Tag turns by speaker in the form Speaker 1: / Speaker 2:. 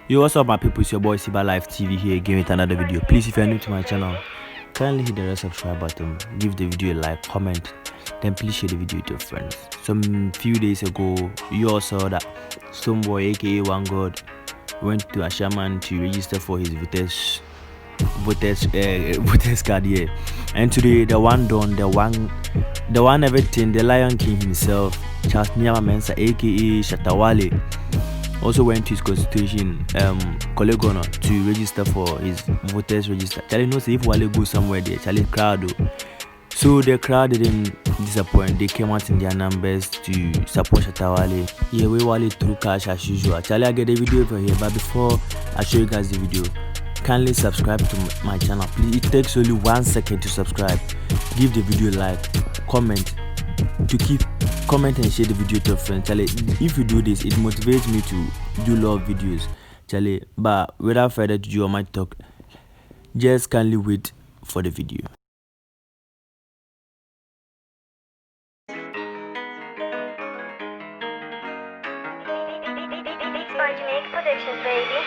Speaker 1: Yo, what's up, my people? It's your boy Siba Live TV here again with another video. Please, if you're new to my channel, kindly hit the red subscribe button, give the video a like, comment, then please share the video with your friends. Some few days ago, you all saw that Stonebwoy, aka One God, went to Ashaman to register for his voters card here. And today, the one everything, the Lion King himself, Charles Nyama Mensa, aka Shatawale, also went to his constitution Kolegona to register for his voters register. Charlie knows if Wale goes somewhere there, Charlie crowd. So the crowd didn't disappoint. They came out in their numbers to support Shatawale. Yeah, we Wale through cash as usual. Charlie, I get the video over here, but before I show you guys the video, kindly subscribe to my channel. Please, it takes only 1 second to subscribe. Give the video a like, comment, comment and share the video to your friends. Charlie, if you do this, it motivates me to do a lot of videos. Charlie, but without further ado, I might talk. Just kindly wait for the video.
Speaker 2: Jamaica Productions, baby.